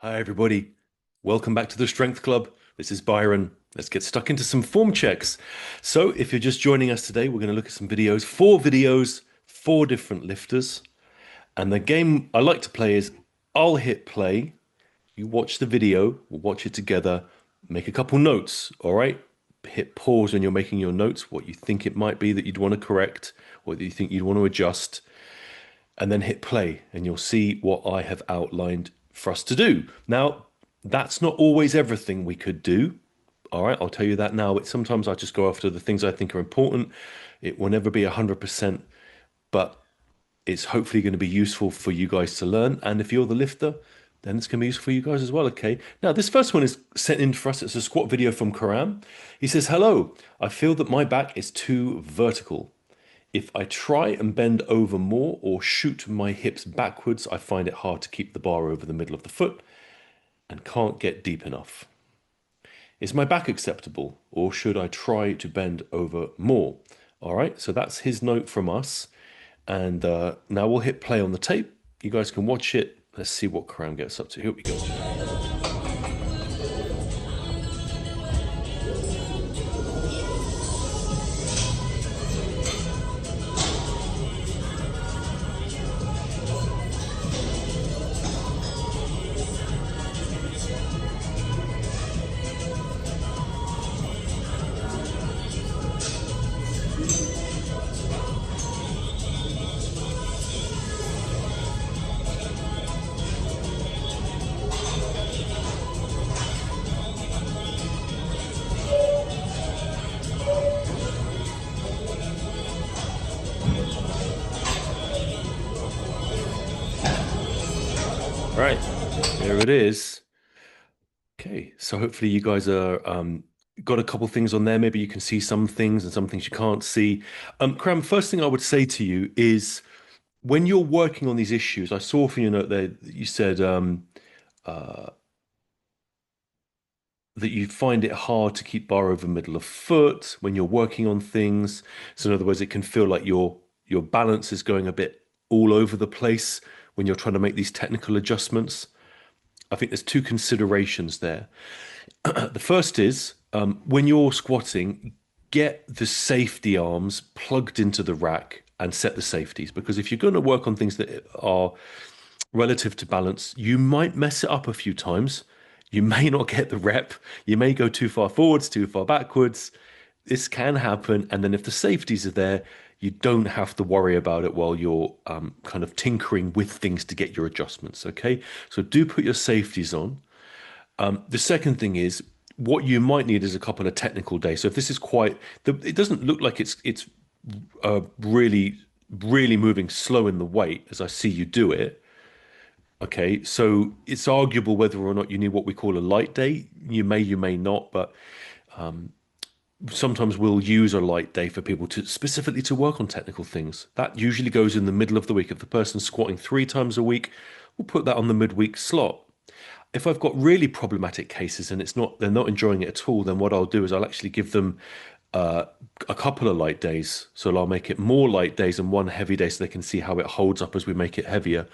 Hi, everybody. Welcome back to the Strength Club. This is Byron. Let's get stuck into some form checks. So, if you're just joining us today, we're going to look at some videos, four videos, four different lifters. And the game I like to play is I'll hit play. You watch the video, we'll watch it together, make a couple notes. All right. Hit pause when you're making your notes, what you think it might be that you'd want to correct, what you think you'd want to adjust, and then hit play, and you'll see what I have outlined for us to do. Now, that's not always everything we could do. All right, I'll tell you that now. Sometimes I just go after the things I think are important. It will never be 100%, but it's hopefully going to be useful for you guys to learn. And if you're the lifter, then it's going to be useful for you guys as well. Okay. Now, this first one is sent in for us. It's a squat video from Karam. He says, "Hello, I feel that my back is too vertical. If I try and bend over more or shoot my hips backwards, I find it hard to keep the bar over the middle of the foot and can't get deep enough. Is my back acceptable, or should I try to bend over more?" All right, so that's his note from us. And now we'll hit play on the tape. You guys can watch it. Let's see what Karam gets up to. Here we go. All right, there it is. Okay, so hopefully you guys are got a couple things on there. Maybe you can see some things and some things you can't see. Karam, first thing I would say to you is when you're working on these issues, I saw from your note there that you said that you find it hard to keep bar over middle of foot when you're working on things. So in other words, it can feel like your balance is going a bit all over the place when you're trying to make these technical adjustments. I think there's two considerations there. The first is when you're squatting, get the safety arms plugged into the rack and set the safeties. Because if you're going to work on things that are relative to balance, you might mess it up a few times. You may not get the rep. You may go too far forwards, too far backwards. This can happen. And then if the safeties are there, you don't have to worry about it while you're kind of tinkering with things to get your adjustments. Okay. So do put your safeties on. The second thing is what you might need is a couple of technical days. So if this is quite, it doesn't look like it's really moving slow in the weight as I see you do it. Okay, so it's arguable whether or not you need what we call a light day. You may not, but sometimes we'll use a light day for people to specifically to work on technical things. That usually goes in the middle of the week. If the person's squatting 3 times a week, we'll put that on the midweek slot. If I've got really problematic cases and they're not enjoying it at all, then what I'll do is I'll actually give them uh, a couple of light days. So I'll make it more light days and one heavy day so they can see how it holds up as we make it heavier.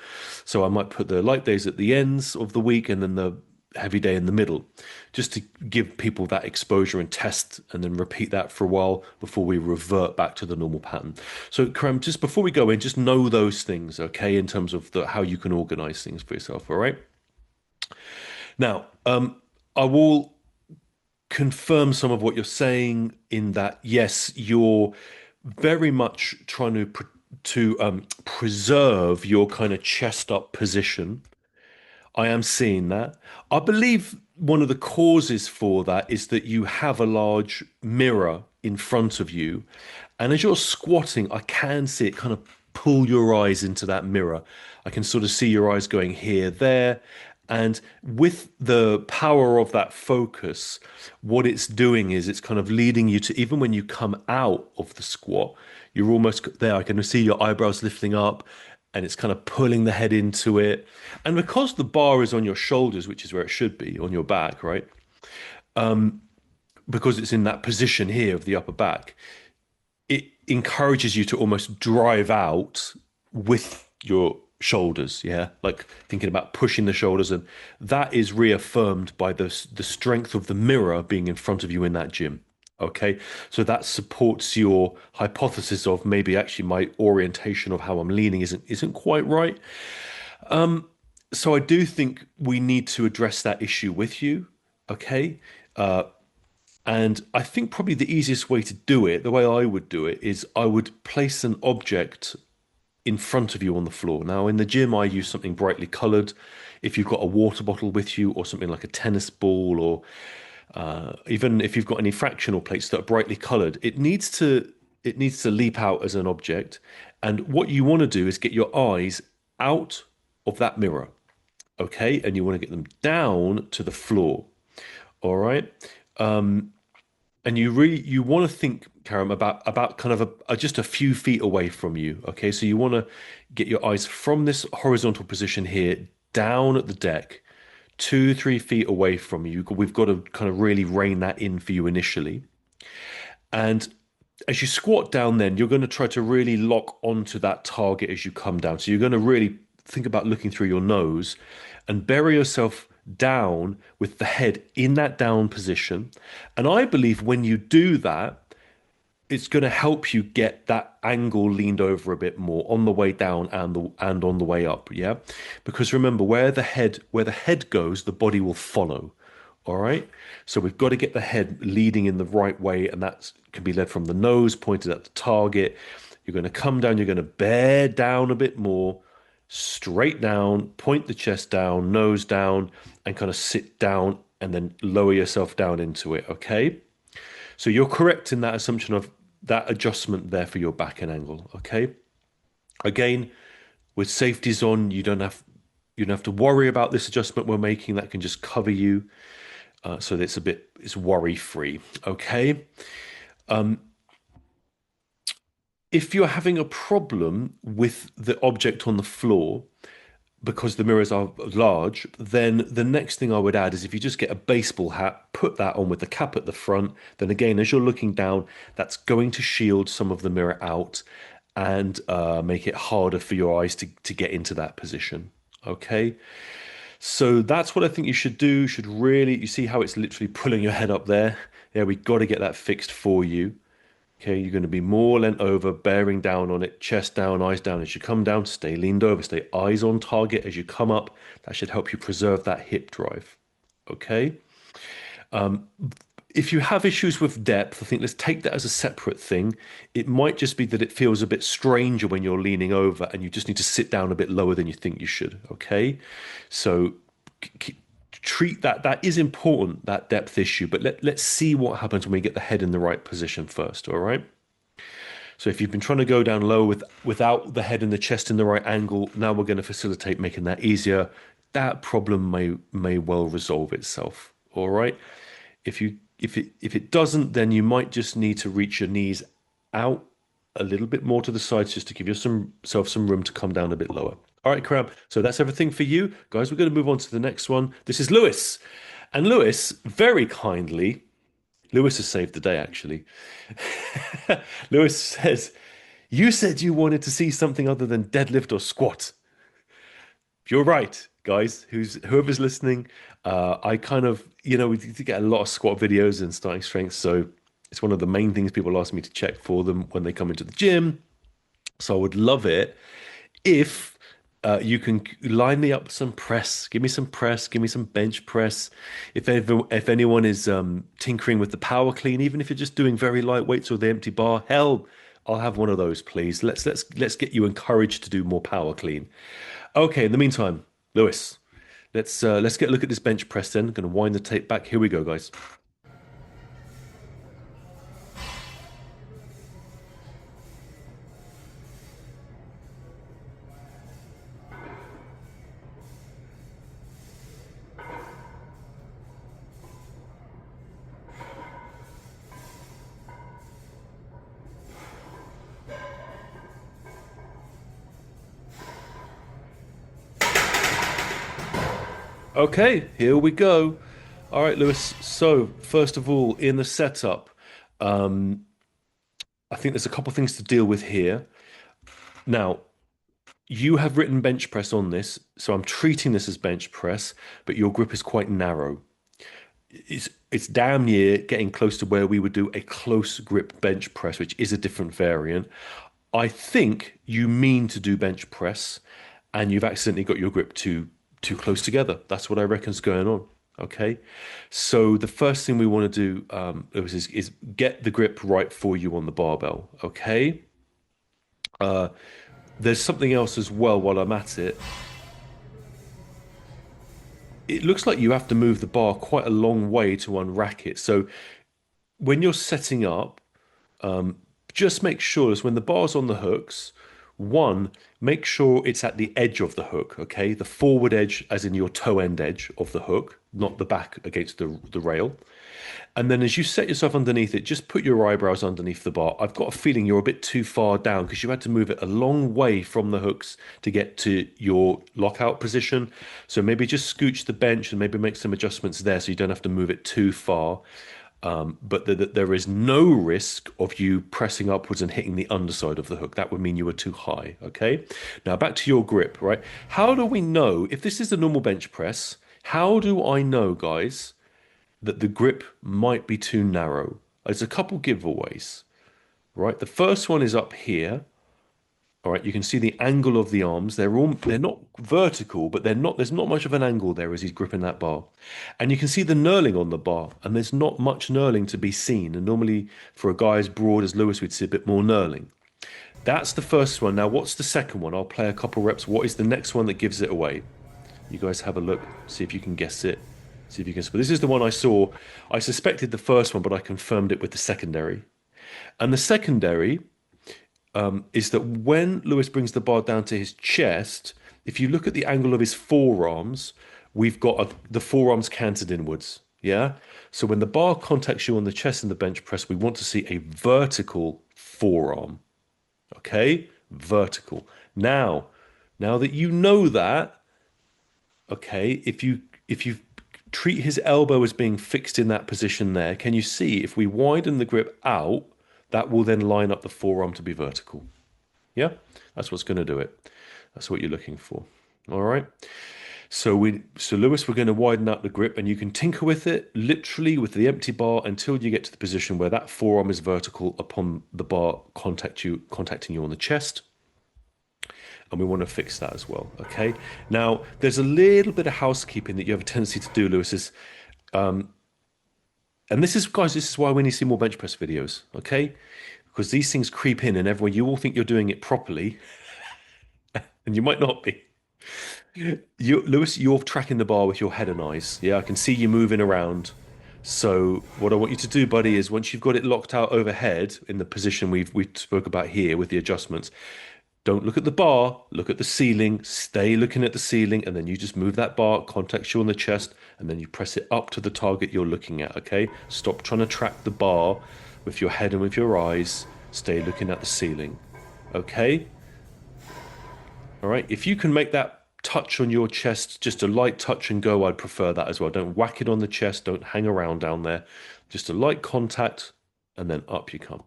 So I might put the light days at the ends of the week and then the heavy day in the middle, just to give people that exposure and test and then repeat that for a while before we revert back to the normal pattern. So Karam, just before we go in, just know those things, okay, in terms of how you can organize things for yourself, all right? Now, I will confirm some of what you're saying in that, yes, you're very much trying to preserve your kind of chest up position. I am seeing that. I believe one of the causes for that is that you have a large mirror in front of you. And as you're squatting, I can see it kind of pull your eyes into that mirror. I can sort of see your eyes going here, there. And with the power of that focus, what it's doing is it's kind of leading you to, even when you come out of the squat, you're almost there. I can see your eyebrows lifting up and it's kind of pulling the head into it. And because the bar is on your shoulders, which is where it should be, on your back, right? Because it's in that position here of the upper back, it encourages you to almost drive out with your shoulders, yeah, like thinking about pushing the shoulders, and that is reaffirmed by the strength of the mirror being in front of you in that gym. Okay, so that supports your hypothesis of maybe actually my orientation of how I'm leaning isn't quite right. So I do think we need to address that issue with you. Okay, and I think probably the easiest way to do it, the way I would do it, is I would place an object in front of you on the floor. Now, in the gym, I use something brightly colored. If you've got a water bottle with you, or something like a tennis ball, or even if you've got any fractional plates that are brightly colored, it needs to leap out as an object. And what you want to do is get your eyes out of that mirror, okay? And you want to get them down to the floor, all right? And you want to think, Karam, about kind of just a few feet away from you. Okay, so you want to get your eyes from this horizontal position here down at the deck, 2, 3 feet away from you. We've got to kind of really rein that in for you initially. And as you squat down, then you're going to try to really lock onto that target as you come down. So you're going to really think about looking through your nose and bury yourself down with the head in that down position. And I believe when you do that, it's going to help you get that angle leaned over a bit more on the way down and on the way up. Yeah, because remember, where the head goes, the body will follow. All right. So we've got to get the head leading in the right way, and that can be led from the nose, pointed at the target. You're going to come down, you're going to bear down a bit more, straight down, point the chest down, nose down, and kind of sit down and then lower yourself down into it. Okay. So you're correct in that assumption of that adjustment there for your back and angle. Okay. Again, with safeties on, you don't have to worry about this adjustment we're making. That can just cover you, so that it's worry free. Okay. If you're having a problem with the object on the floor because the mirrors are large, then the next thing I would add is if you just get a baseball hat, put that on with the cap at the front, then again, as you're looking down, that's going to shield some of the mirror out and make it harder for your eyes to get into that position. Okay. So that's what I think you should do. You should really, you see how it's literally pulling your head up there? Yeah, we got to get that fixed for you. Okay, you're going to be more leant over, bearing down on it, chest down, eyes down. As you come down, stay leaned over, stay eyes on target as you come up. That should help you preserve that hip drive. Okay. If you have issues with depth, I think let's take that as a separate thing. It might just be that it feels a bit stranger when you're leaning over and you just need to sit down a bit lower than you think you should. Okay. So treat that. That is important, that depth issue, but let's see what happens when we get the head in the right position first. All right. So if you've been trying to go down low without the head and the chest in the right angle, now we're going to facilitate making that easier. That problem may well resolve itself. All right. If it doesn't, then you might just need to reach your knees out a little bit more to the sides just to give yourself some room to come down a bit lower. All right, Crab. So that's everything for you. Guys, we're going to move on to the next one. This is Lewis. And Lewis, very kindly, Lewis has saved the day, actually. Lewis says, you said you wanted to see something other than deadlift or squat. You're right, guys. Whoever's listening, I kind of, we do get a lot of squat videos and starting strength, so it's one of the main things people ask me to check for them when they come into the gym. So I would love it if you can line me up with some press. Give me some press. Give me some bench press. If anyone is tinkering with the power clean, even if you're just doing very light weights or the empty bar, hell, I'll have one of those, please. Let's get you encouraged to do more power clean. Okay. In the meantime, Lewis, let's get a look at this bench press. Then, going to wind the tape back. Here we go, guys. Okay, here we go. All right, Lewis. So, first of all, in the setup, I think there's a couple of things to deal with here. Now, You have written bench press on this, so I'm treating this as bench press, but your grip is quite narrow. It's damn near getting close to where we would do a close grip bench press, which is a different variant. I think you mean to do bench press, and you've accidentally got your grip too close together. That's what I reckon's going on. Okay, so the first thing we want to do, Lewis, is get the grip right for you on the barbell. Okay, there's something else as well while I'm at it. It looks like you have to move the bar quite a long way to unrack it. So when you're setting up, just make sure is when the bar's on the hooks, one, make sure it's at the edge of the hook, okay? The forward edge, as in your toe end edge of the hook, not the back against the rail. And then as you set yourself underneath it, just put your eyebrows underneath the bar. I've got a feeling you're a bit too far down because you had to move it a long way from the hooks to get to your lockout position. So maybe just scooch the bench and maybe make some adjustments there so you don't have to move it too far. But there is no risk of you pressing upwards and hitting the underside of the hook. That would mean you were too high. Okay. Now back to your grip, right? How do we know if this is a normal bench press? How do I know, guys, that the grip might be too narrow? There's a couple giveaways, right? The first one is up here. All right, you can see the angle of the arms. They're not vertical, but there's not much of an angle there as he's gripping that bar. And you can see the knurling on the bar, and there's not much knurling to be seen. And normally for a guy as broad as Lewis, we'd see a bit more knurling. That's the first one. Now, what's the second one? I'll play a couple reps. What is the next one that gives it away? You guys have a look, see if you can guess it. See if you can. But this is the one I saw. I suspected the first one, but I confirmed it with the secondary. And the secondary is that when Lewis brings the bar down to his chest, if you look at the angle of his forearms, we've got the forearms canted inwards. Yeah. So when the bar contacts you on the chest in the bench press, we want to see a vertical forearm. Okay. Vertical. Now that you know that, okay, if you treat his elbow as being fixed in that position there, can you see if we widen the grip out, that will then line up the forearm to be vertical? Yeah, that's what's going to do it. That's what you're looking for. All right. So Lewis, we're going to widen out the grip, and you can tinker with it literally with the empty bar until you get to the position where that forearm is vertical upon the bar contacting you on the chest. And we want to fix that as well. Okay. Now, there's a little bit of housekeeping that you have a tendency to do, Lewis. And this is, guys, this is why we need to see more bench press videos. Okay. Because these things creep in, and everyone, you all think you're doing it properly, and you might not be. Lewis, you're tracking the bar with your head and eyes. Yeah, I can see you moving around. So what I want you to do, buddy, is once you've got it locked out overhead in the position we spoke about here with the adjustments, don't look at the bar, look at the ceiling, stay looking at the ceiling, and then you just move that bar, contacts you on the chest, and then you press it up to the target you're looking at, okay? Stop trying to track the bar with your head and with your eyes. Stay looking at the ceiling, okay? All right, if you can make that touch on your chest, just a light touch and go, I'd prefer that as well. Don't whack it on the chest, don't hang around down there. Just a light contact, and then up you come.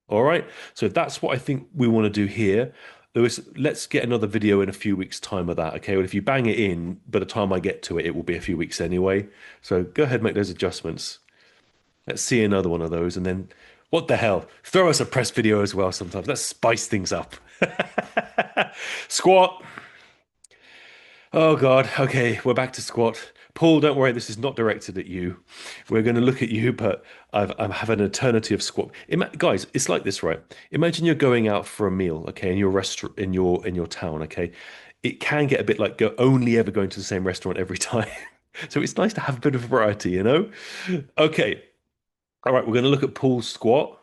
All right, so that's what I think we want to do here. Lewis, let's get another video in a few weeks' time of that, okay? Well, if you bang it in, by the time I get to it, it will be a few weeks anyway. So go ahead, make those adjustments. Let's see another one of those, and then what the hell? Throw us a press video as well sometimes. Let's spice things up. Squat. Oh, God. Okay, we're back to squat. Paul, don't worry, this is not directed at you. We're going to look at you, but I have an eternity of squat. Guys, it's like this, right? Imagine you're going out for a meal, okay, in your restaurant, in your town, okay. It can get a bit like only ever going to the same restaurant every time. So it's nice to have a bit of variety, you know? Okay. All right, we're going to look at Paul's squat.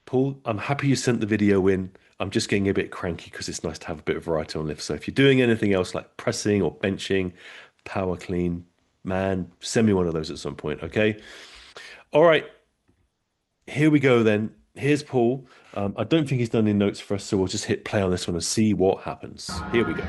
Paul, I'm happy you sent the video in. I'm just getting a bit cranky because it's nice to have a bit of variety on lift. So if you're doing anything else like pressing or benching, power clean, man, send me one of those at some point, okay? All right, here we go then. Here's Paul. I don't think he's done any notes for us, so we'll just hit play on this one and see what happens. Here we go.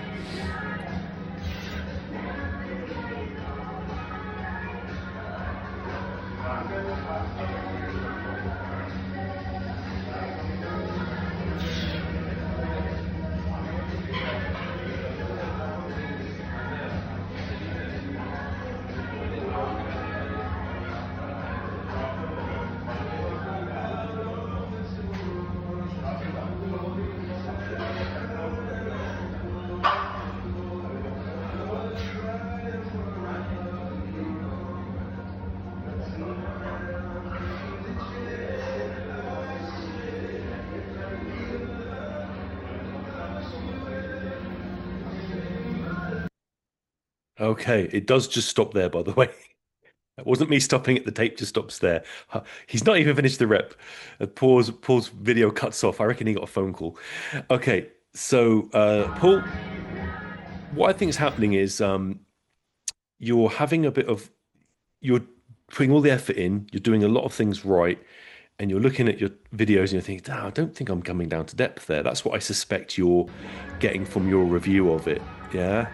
Okay, it does just stop there, by the way. That wasn't me stopping it. The tape just stops there. He's not even finished the rep. Paul's video cuts off. I reckon he got a phone call. Okay, so Paul, what I think is happening is you're having a bit of you're putting all the effort in. You're doing a lot of things right, and you're looking at your videos and you're thinking, "Ah, I don't think I'm coming down to depth there." That's what I suspect you're getting from your review of it. Yeah.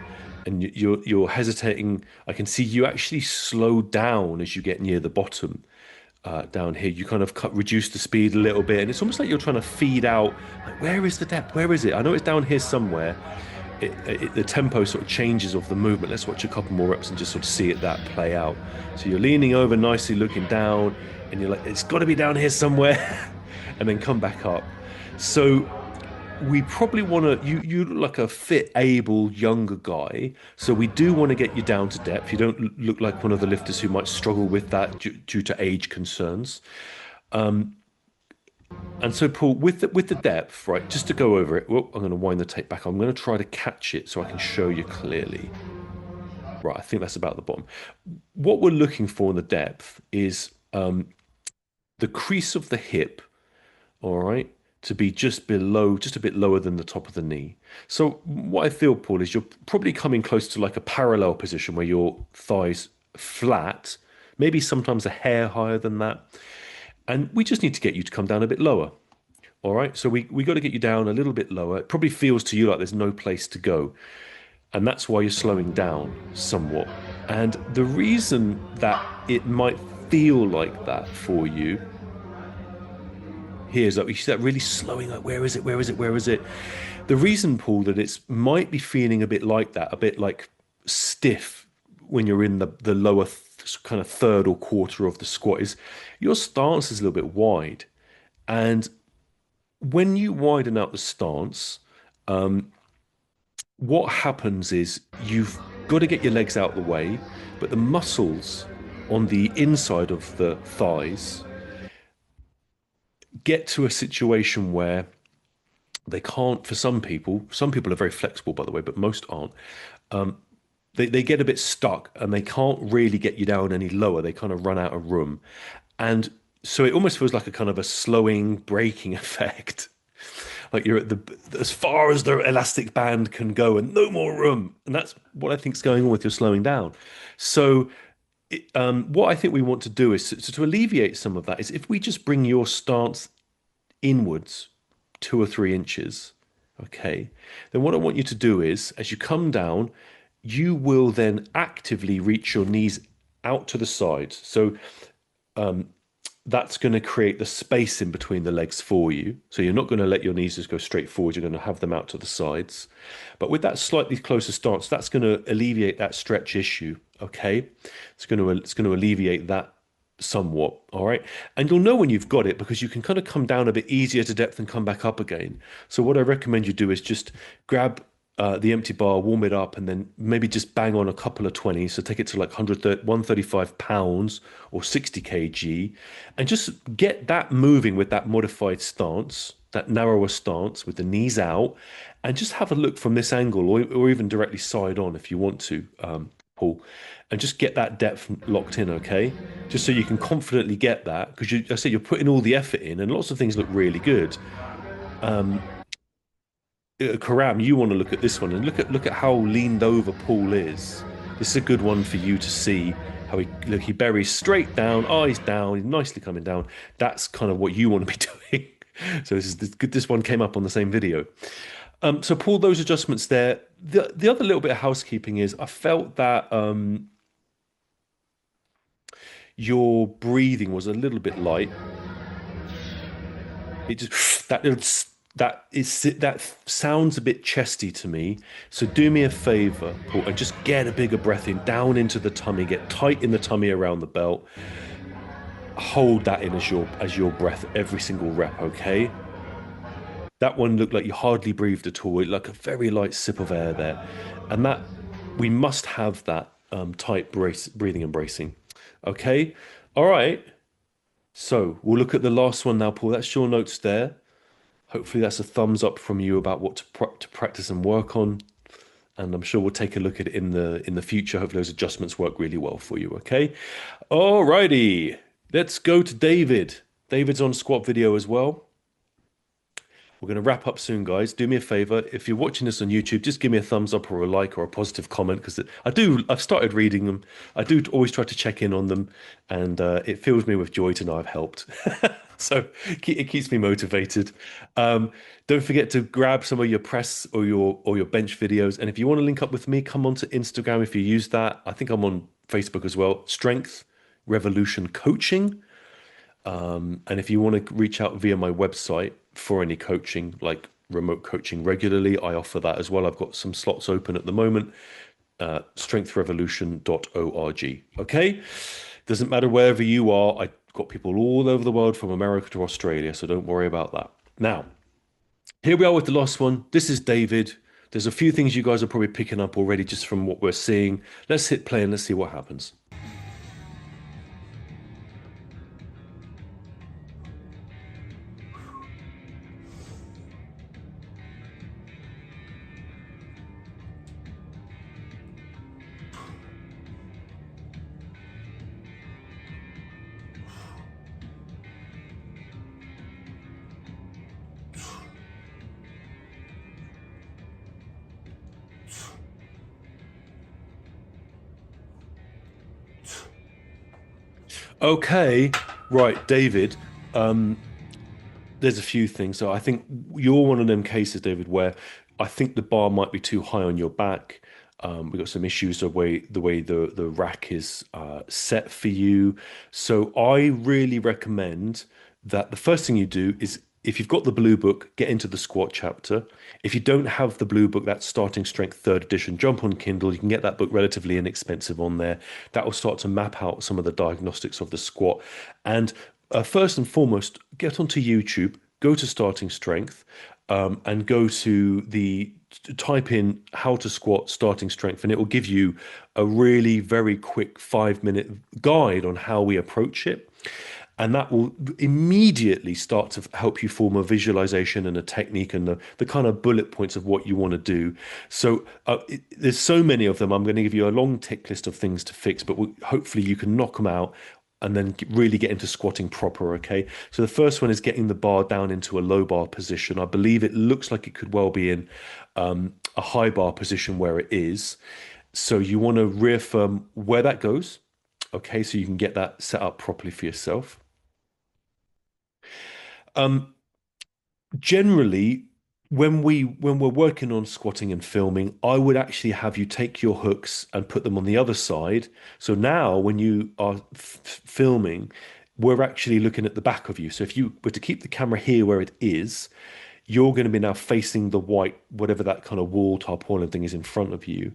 And you're hesitating. I can see you actually slow down as you get near the bottom down here. You kind of reduce the speed a little bit, and it's almost like you're trying to feed out. Like, where is the depth? Where is it? I know it's down here somewhere. The tempo sort of changes of the movement. Let's watch a couple more reps and just sort of see it that play out. So you're leaning over nicely, looking down, and you're like, it's got to be down here somewhere, and then come back up. So we probably want to you look like a fit, able younger guy, so we do want to get you down to depth. You don't look like one of the lifters who might struggle with that due to age concerns. And so, Paul, with the depth, right, just to go over it, well, I'm going to wind the tape back. I'm going to try to catch it so I can show you clearly. Right, I think that's about the bottom. What we're looking for in the depth is the crease of the hip, all right, to be just below, just a bit lower than the top of the knee. So what I feel, Paul, is you're probably coming close to like a parallel position where your thighs flat, maybe sometimes a hair higher than that. And we just need to get you to come down a bit lower. All right. So we got to get you down a little bit lower. It probably feels to you like there's no place to go. And that's why you're slowing down somewhat. And the reason that it might feel like that for you here is that you see that really slowing, like, where is it? Where is it? Where is it? The reason, Paul, that it's might be feeling a bit like that, a bit like stiff when you're in the lower kind of third or quarter of the squat is your stance is a little bit wide. And when you widen out the stance, what happens is you've got to get your legs out the way, but the muscles on the inside of the thighs get to a situation where they can't, for some people are very flexible, by the way, but most aren't. They get a bit stuck and they can't really get you down any lower. They kind of run out of room. And so it almost feels like a kind of a slowing, braking effect. Like you're at the as far as the elastic band can go and no more room. And that's what I think is going on with your slowing down. So what I think we want to do is to alleviate some of that is if we just bring your stance inwards 2 or 3 inches, okay, then what I want you to do is as you come down, you will then actively reach your knees out to the sides. So that's going to create the space in between the legs for you. So you're not going to let your knees just go straight forward. You're going to have them out to the sides. But with that slightly closer stance, that's going to alleviate that stretch issue. Okay, it's going to alleviate that somewhat. All right, and you'll know when you've got it because you can kind of come down a bit easier to depth and come back up again. So what I recommend you do is just grab the empty bar, warm it up, and then maybe just bang on a couple of 20s. So take it to like 135 pounds or 60 kg, and just get that moving with that modified stance, that narrower stance with the knees out, and just have a look from this angle or even directly side on if you want to, Paul, and just get that depth locked in, okay? Just so you can confidently get that because I say you're putting all the effort in, and lots of things look really good. Karam, you want to look at this one and look at how leaned over Paul is. This is a good one for you to see how he buries straight down, eyes down, he's nicely coming down. That's kind of what you want to be doing. So this one came up on the same video. So Paul, those adjustments there. The other little bit of housekeeping is I felt that your breathing was a little bit light. It just that sounds a bit chesty to me. So do me a favor, Paul, and just get a bigger breath in, down into the tummy, get tight in the tummy around the belt. Hold that in as your breath every single rep, okay? That one looked like you hardly breathed at all, like a very light sip of air there. And that we must have that tight breathing and bracing. Okay? All right. So we'll look at the last one now, Paul. That's your notes there. Hopefully, that's a thumbs up from you about what to practice and work on. and I'm sure we'll take a look at it in the future. Hopefully those adjustments work really well for you. Okay. Alrighty. Let's go to David. David's on squat video as well. We're going to wrap up soon, guys. Do me a favor. If you're watching this on YouTube, just give me a thumbs up or a like or a positive comment because I've started reading them. I do always try to check in on them, and it fills me with joy to know I've helped. So it keeps me motivated. Um, don't forget to grab some of your press or your bench videos. And if you want to link up with me, come onto Instagram if you use that. I think I'm on Facebook as well. Strength Revolution Coaching. And if you want to reach out via my website for any coaching, like remote coaching regularly, I offer that as well. I've got some slots open at the moment. Strengthrevolution.org. Okay. Doesn't matter wherever you are. I've got people all over the world from America to Australia. So don't worry about that. Now, here we are with the last one. This is David. There's a few things you guys are probably picking up already just from what we're seeing. Let's hit play and let's see what happens. Okay, right, David. There's a few things. So I think you're one of them cases, David, where I think the bar might be too high on your back. We've got some issues the way the rack is set for you. So I really recommend that the first thing you do is if you've got the blue book, get into the squat chapter. If you don't have the blue book, that's Starting Strength third edition, jump on Kindle. You can get that book relatively inexpensive on there. That will start to map out some of the diagnostics of the squat. And first and foremost, get onto YouTube, go to Starting Strength, and go to the type in how to squat starting strength, and it will give you a really very quick 5 minute guide on how we approach it. And that will immediately start to help you form a visualization and a technique and the kind of bullet points of what you want to do. So there's so many of them. I'm going to give you a long tick list of things to fix, but hopefully you can knock them out and then really get into squatting proper, okay? So the first one is getting the bar down into a low bar position. I believe it looks like it could well be in a high bar position where it is. So you want to reaffirm where that goes, okay? So you can get that set up properly for yourself. Um, Generally, when we're working on squatting and filming, I would actually have you take your hooks and put them on the other side. So now when you are filming, we're actually looking at the back of you. So if you were to keep the camera here where it is, you're going to be now facing the white, whatever that kind of wall tarpaulin thing is in front of you.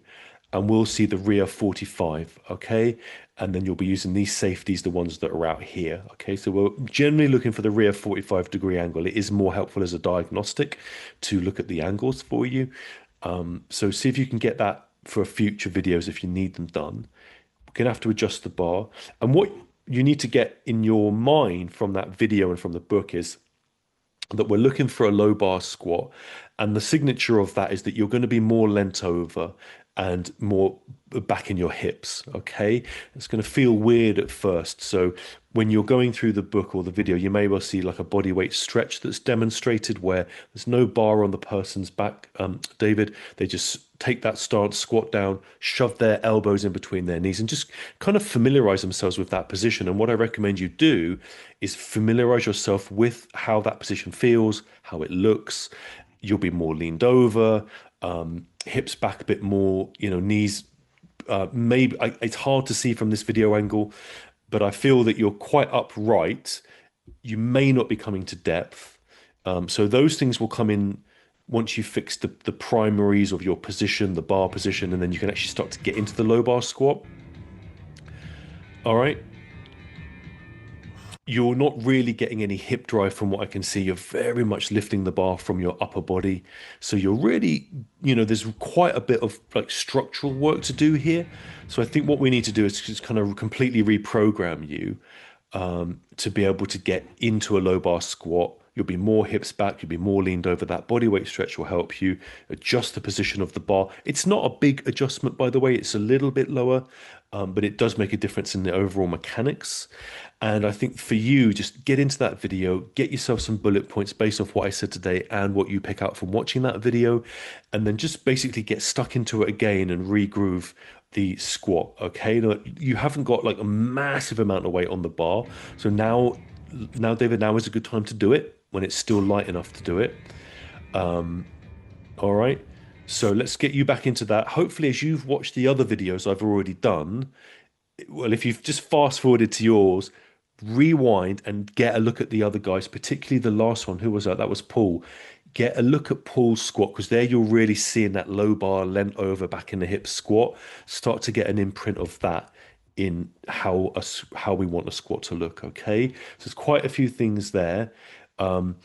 And we'll see the rear 45, okay? And then you'll be using these safeties, the ones that are out here, okay? So we're generally looking for the rear 45-degree angle. It is more helpful as a diagnostic to look at the angles for you. So see if you can get that for future videos if you need them done. We're going to have to adjust the bar. And what you need to get in your mind from that video and from the book is that we're looking for a low bar squat. And the signature of that is that you're going to be more leant over and more back in your hips. Okay. It's going to feel weird at first. So when you're going through the book or the video, you may well see like a body weight stretch that's demonstrated where there's no bar on the person's back, David. They just take that stance, squat down, shove their elbows in between their knees, and just kind of familiarize themselves with that position. And what I recommend you do is familiarize yourself with how that position feels, how it looks. You'll be more leaned over, hips back a bit more, knees. Maybe it's hard to see from this video angle, but I feel that you're quite upright. You may not be coming to depth. So those things will come in once you fix the primaries of your position, the bar position, and then you can actually start to get into the low bar squat. All right. You're not really getting any hip drive from what I can see. You're very much lifting the bar from your upper body. So you're really, there's quite a bit of like structural work to do here. So I think what we need to do is just kind of completely reprogram you to be able to get into a low bar squat You'll be more hips back, you'll be more leaned over. That body weight stretch will help you adjust the position of the bar. It's not a big adjustment, by the way, it's a little bit lower, but it does make a difference in the overall mechanics. And I think for you, just get into that video, get yourself some bullet points based off what I said today and what you pick out from watching that video, and then just basically get stuck into it again and regroove the squat. Okay, now, you haven't got like a massive amount of weight on the bar, so now, David, now is a good time to do it when it's still light enough to do it. All right. So let's get you back into that. Hopefully, as you've watched the other videos I've already done, well, if you've just fast forwarded to yours, rewind and get a look at the other guys, particularly the last one. Who was that? That was Paul. Get a look at Paul's squat because there you're really seeing that low bar lent over back in the hip squat. Start to get an imprint of that in how we want a squat to look. Okay, so there's quite a few things there. Um,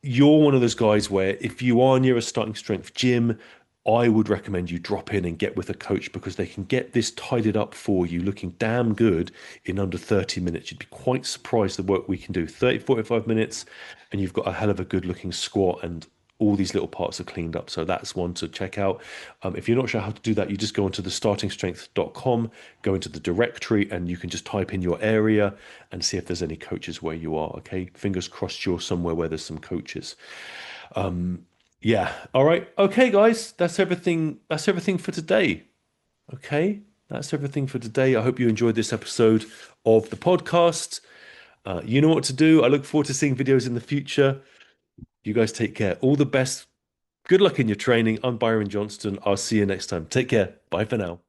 you're one of those guys where if you are near a starting strength gym, I would recommend you drop in and get with a coach because they can get this tidied up for you looking damn good in under 30 minutes. You'd be quite surprised the work we can do. 30, 45 minutes, and you've got a hell of a good looking squat and all these little parts are cleaned up. So that's one to check out. If you're not sure how to do that, you just go onto the startingstrength.com, go into the directory, and you can just type in your area and see if there's any coaches where you are. Okay. Fingers crossed you're somewhere where there's some coaches. Yeah. All right. Okay, guys. That's everything. That's everything for today. Okay. That's everything for today. I hope you enjoyed this episode of the podcast. You know what to do. I look forward to seeing videos in the future. You guys take care. All the best. Good luck in your training. I'm Byron Johnston. I'll see you next time. Take care. Bye for now.